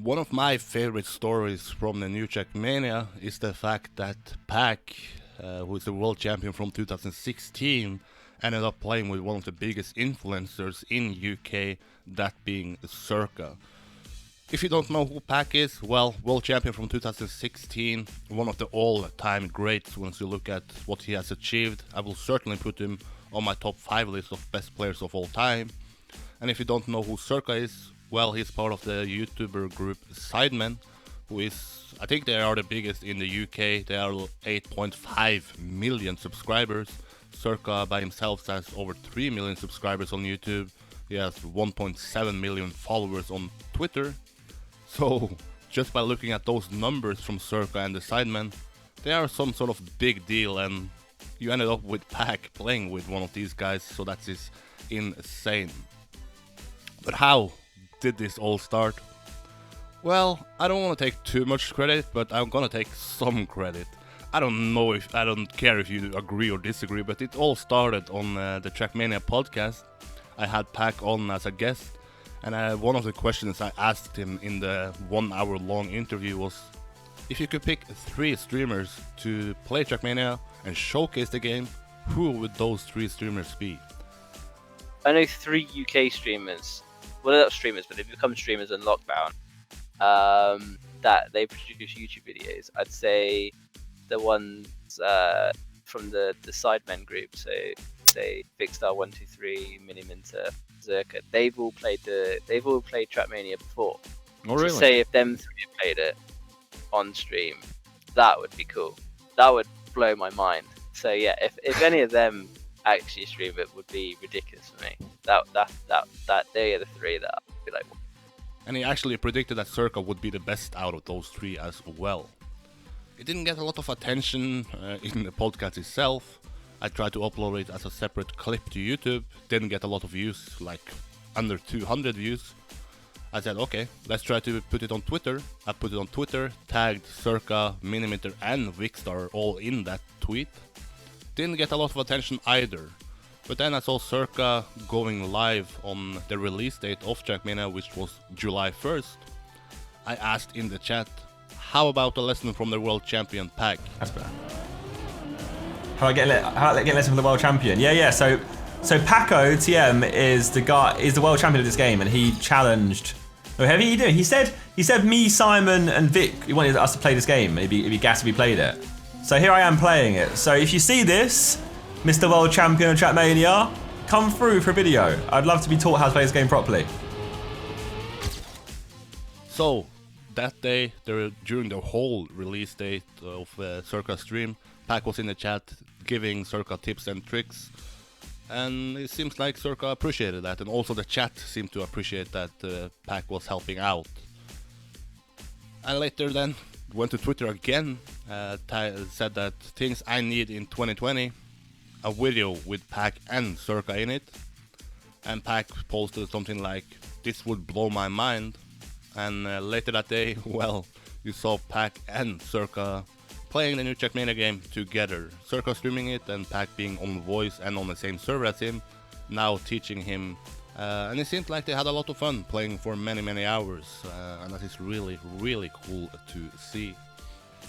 One of my favorite stories from the new Trackmania is the fact that Pac, who is the world champion from 2016, ended up playing with one of the biggest influencers in UK, that being Zerkaa. If you don't know who Pac is, well, world champion from 2016, one of the all-time greats once you look at what he has achieved. I will certainly put him on my top 5 list of best players of all time. And if you don't know who Zerkaa is, well, he's part of the YouTuber group Sidemen, who is, I think they are the biggest in the UK. They are 8.5 million subscribers. Zerkaa by himself has over 3 million subscribers on YouTube. He has 1.7 million followers on Twitter. So, just by looking at those numbers from Zerkaa and the Sidemen, they are some sort of big deal, and you ended up with Pac playing with one of these guys, so that is insane. But how did this all start? Well, I don't want to take too much credit, but I'm gonna take some credit. I don't care if you agree or disagree, but it all started on the Trackmania podcast. I had Pac on as a guest, and one of the questions I asked him in the 1 hour long interview was, if you could pick 3 streamers to play Trackmania and showcase the game, who would those 3 streamers be? I know 3 UK streamers. Well, they're not streamers, but they've become streamers in lockdown. That they produce YouTube videos. I'd say the ones from the Sidemen group. So say Big Star 123, Mini Minter, Zerkaa. They've all played Trackmania before. Oh, really? So say if them 3 played it on stream, that would be cool. That would blow my mind. So yeah, if any of them actually stream it, would be ridiculous for me. That they are the 3 that I'd be like. And he actually predicted that Zerkaa would be the best out of those 3 as well. It didn't get a lot of attention in the podcast itself. I tried to upload it as a separate clip to YouTube. Didn't get a lot of views, like under 200 views. I said, okay, let's try to put it on Twitter. I put it on Twitter, tagged Zerkaa, Minimeter and Vicstar all in that tweet. Didn't get a lot of attention either. But then I saw Zerkaa going live on the release date of Trackmania, which was July 1st. I asked in the chat, how about a lesson from the world champion Pac? That's better. How do I get a lesson from the world champion? Yeah. So Paco TM is the world champion of this game, and he challenged. Oh, how did he do? He said me, Simon, and Vic. He wanted us to play this game. It'd be gas if we played it. So here I am playing it. So if you see this, Mr. World Champion of Trackmania, come through for a video. I'd love to be taught how to play this game properly. So that day, during the whole release date of Zerkaa stream, Pac was in the chat giving Zerkaa tips and tricks, and it seems like Zerkaa appreciated that, and also the chat seemed to appreciate that Pac was helping out. And later then went to Twitter again, said that things I need in 2020, a video with Pac and Zerkaa in it, and Pac posted something like, this would blow my mind. And later that day, well, you saw Pac and Zerkaa playing the new Trackmania game together. Zerkaa streaming it and Pac being on voice and on the same server as him, now teaching him. And it seemed like they had a lot of fun playing for many hours, and that is really cool to see.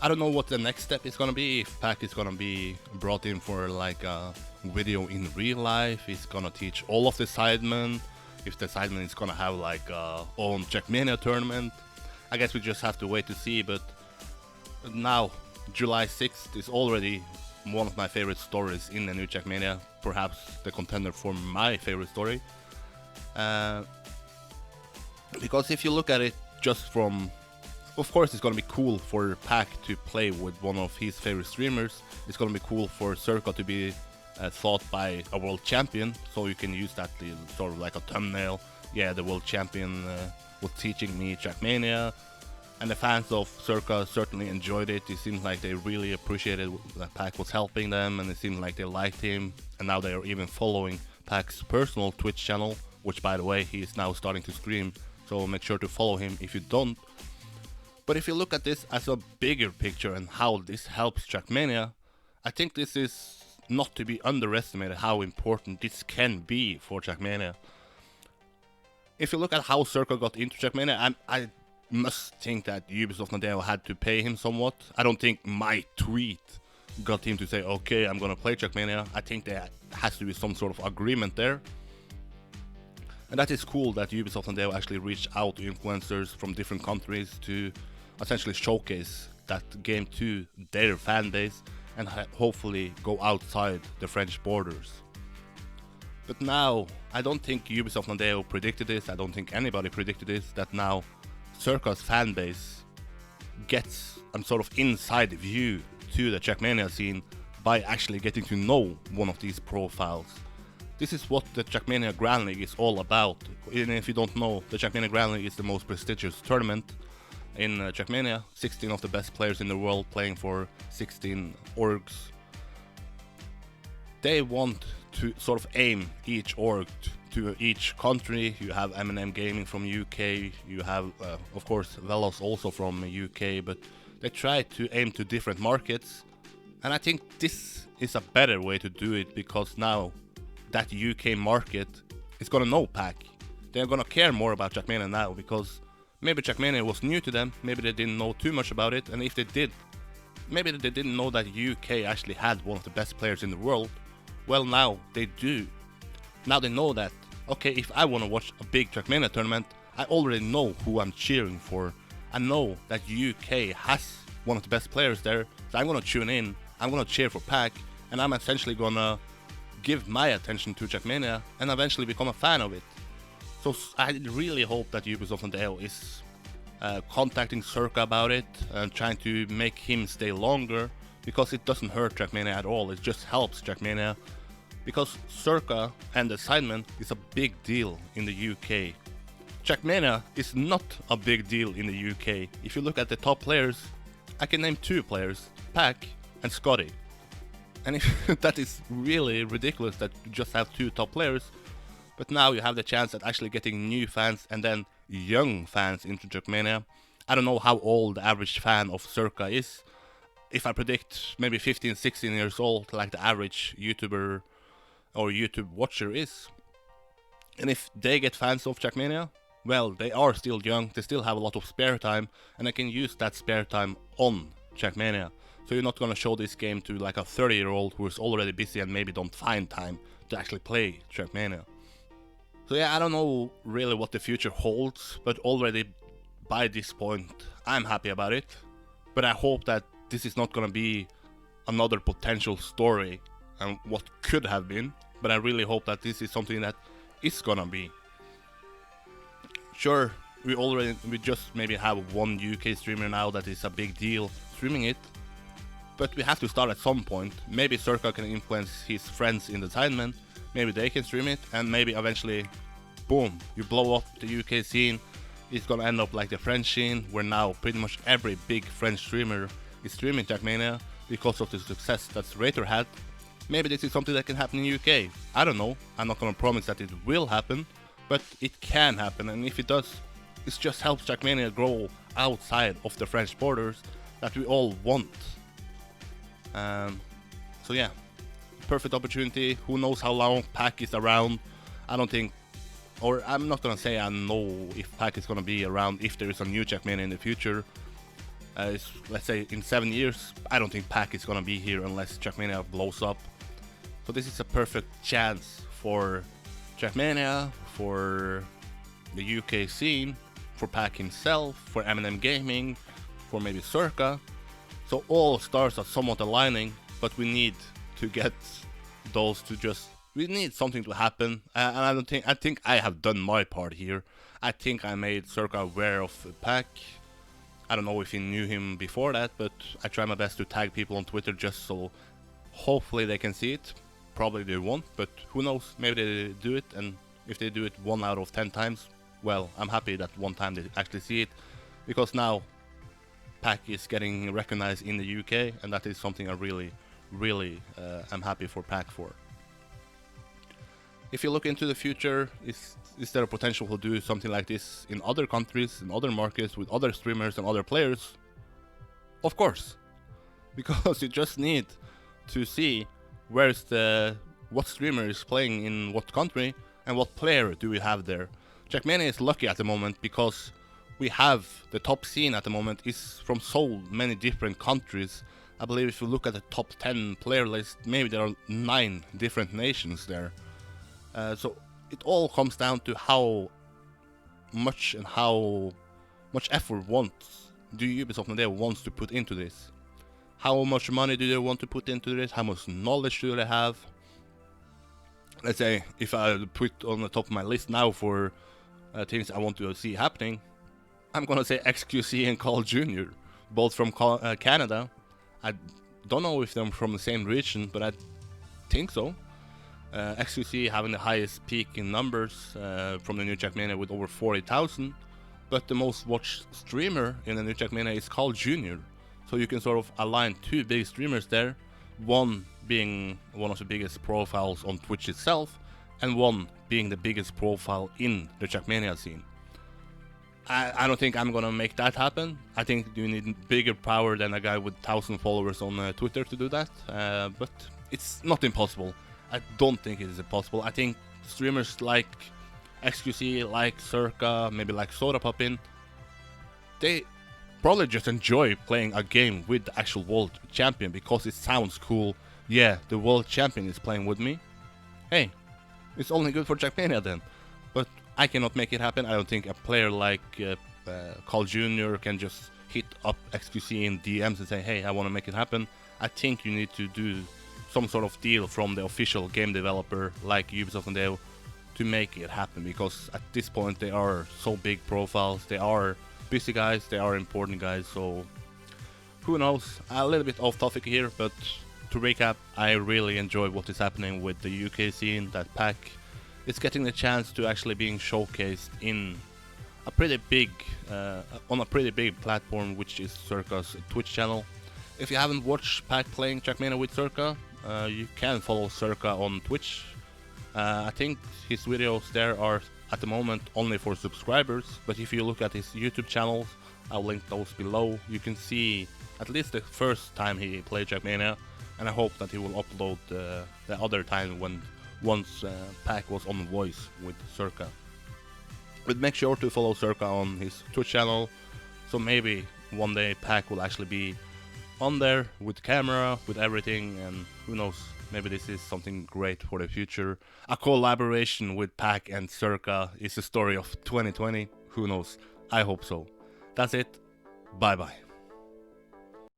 I don't know what the next step is gonna be, if Pac is gonna be brought in for like a video in real life, he's gonna teach all of the Sidemen, if the Sidemen is gonna have like a own Trackmania tournament. I guess we just have to wait to see, but now, July 6th is already one of my favorite stories in the new Trackmania, perhaps the contender for my favorite story. Because if you look at it just from, of course it's gonna be cool for Pac to play with one of his favorite streamers. It's gonna be cool for Zerkaa to be thought by a world champion, so you can use that sort of like a thumbnail. Yeah, the world champion was teaching me Trackmania, and the fans of Zerkaa certainly enjoyed it. It seems like they really appreciated that Pac was helping them, and it seemed like they liked him, and now they are even following Pac's personal Twitch channel, which by the way, he is now starting to stream, so make sure to follow him if you don't. But if you look at this as a bigger picture and how this helps Trackmania, I think this is not to be underestimated how important this can be for Trackmania. If you look at how Zerkaa got into Trackmania, I must think that Ubisoft Nadeo had to pay him somewhat. I don't think my tweet got him to say, okay, I'm gonna play Trackmania. I think there has to be some sort of agreement there. And that is cool that Ubisoft Nadeo actually reached out to influencers from different countries to essentially showcase that game to their fan base and hopefully go outside the French borders. But now, I don't think Ubisoft Nadeo predicted this, I don't think anybody predicted this, that now Zerkaa's fan base gets a sort of inside view to the Trackmania scene by actually getting to know one of these profiles. This is what the Trackmania Grand League is all about. Even if you don't know, the Trackmania Grand League is the most prestigious tournament in Trackmania. 16 of the best players in the world playing for 16 orgs. They want to sort of aim each org to each country. You have M&M Gaming from UK, you have of course Velos also from UK, but they try to aim to different markets. And I think this is a better way to do it, because now that UK market is gonna know PAC. They're gonna care more about Trackmania now, because maybe Trackmania was new to them, maybe they didn't know too much about it, and if they did, maybe they didn't know that UK actually had one of the best players in the world. Well, now they do. Now they know that, okay, if I wanna watch a big Trackmania tournament, I already know who I'm cheering for. I know that UK has one of the best players there, so I'm gonna tune in, I'm gonna cheer for PAC, and I'm essentially gonna give my attention to Trackmania and eventually become a fan of it. So I really hope that Ubisoft Nadeo is contacting Zerkaa about it and trying to make him stay longer, because it doesn't hurt Trackmania at all, it just helps Trackmania, because Zerkaa and the Sidemen is a big deal in the UK. Trackmania is not a big deal in the UK. If you look at the top players, I can name 2 players, PAC and Scotty. And that is really ridiculous that you just have 2 top players, but now you have the chance at actually getting new fans and then young fans into Trackmania. I don't know how old the average fan of Zerkaa is. If I predict maybe 15, 16 years old, like the average YouTuber or YouTube watcher is. And if they get fans of Trackmania, well, they are still young, they still have a lot of spare time, and they can use that spare time on Trackmania. So you're not gonna show this game to like a 30-year-old who is already busy and maybe don't find time to actually play Trackmania. So yeah, I don't know really what the future holds, but already by this point, I'm happy about it. But I hope that this is not gonna be another potential story and what could have been, but I really hope that this is something that is gonna be. Sure, we just maybe have one UK streamer now that is a big deal streaming it, but we have to start at some point. Maybe Zerkaa can influence his friends in the Sidemen, maybe they can stream it, and maybe eventually, boom, you blow up the UK scene. It's gonna end up like the French scene, where now pretty much every big French streamer is streaming Trackmania because of the success that Raider had. Maybe this is something that can happen in UK. I don't know, I'm not gonna promise that it will happen, but it can happen, and if it does, it just helps Trackmania grow outside of the French borders that we all want. So yeah, perfect opportunity. Who knows how long PAC is around? I don't think, or I'm not gonna say I know if PAC is gonna be around if there is a new Trackmania in the future. Let's say in 7 years, I don't think PAC is gonna be here unless Trackmania blows up. So this is a perfect chance for Trackmania, for the UK scene, for PAC himself, for M&M Gaming, for maybe Zerkaa. So all stars are somewhat aligning, but we need to get those to just, we need something to happen, and I think I have done my part here. I think I made Zerkaa aware of PAC. I don't know if he knew him before that, but I try my best to tag people on Twitter just so hopefully they can see it. Probably they won't, but who knows, maybe they do it, and if they do it 1 out of 10 times, well, I'm happy that one time they actually see it, because now PAC is getting recognized in the UK, and that is something I really am happy for PAC for. If you look into the future, is there a potential to do something like this in other countries, in other markets, with other streamers and other players? Of course, because you just need to see what streamer is playing in what country and what player do we have there. Trackmania is lucky at the moment because we have the top scene at the moment is from so many different countries. I believe if you look at the top 10 player list, maybe there are 9 different nations there. So it all comes down to how much effort do Ubisoft and they wants to put into this. How much money do they want to put into this? How much knowledge do they have? Let's say if I put on the top of my list now for things I want to see happening, I'm gonna say XQC and Carl Jr., both from Canada. I don't know if they're from the same region, but I think so. XQC having the highest peak in numbers from the new Trackmania with over 40,000, but the most watched streamer in the new Trackmania is Carl Jr. So you can sort of align 2 big streamers there, one being one of the biggest profiles on Twitch itself, and one being the biggest profile in the Trackmania scene. I don't think I'm gonna make that happen. I think you need bigger power than a guy with 1,000 followers on Twitter to do that, but it's not impossible. I don't think it is impossible. I think streamers like XQC, like Zerkaa, maybe like Soda Poppin, they probably just enjoy playing a game with the actual world champion because it sounds cool. Yeah, the world champion is playing with me. Hey, it's only good for Trackmania then. But I cannot make it happen. I don't think a player like Carl Jr. can just hit up XQC in DMs and say, hey, I want to make it happen. I think you need to do some sort of deal from the official game developer like Ubisoft and they to make it happen, because at this point they are so big profiles, they are busy guys, they are important guys, so who knows. A little bit off topic here, but to recap, I really enjoy what is happening with the UK scene, that pack is getting the chance to actually being showcased in a pretty big on a pretty big platform, which is Zerkaa's Twitch channel. If you haven't watched Pack playing Trackmania with Zerkaa, you can follow Zerkaa on Twitch. I think his videos there are at the moment only for subscribers, but if you look at his YouTube channels, I'll link those below. You can see at least the first time he played Trackmania, and I hope that he will upload the other time when once Pack was on voice with Zerkaa. But make sure to follow Zerkaa on his Twitch channel, so maybe one day Pack will actually be on there with camera, with everything, and who knows, maybe this is something great for the future. A collaboration with Pack and Zerkaa is the story of 2020, who knows, I hope so. That's it, bye bye.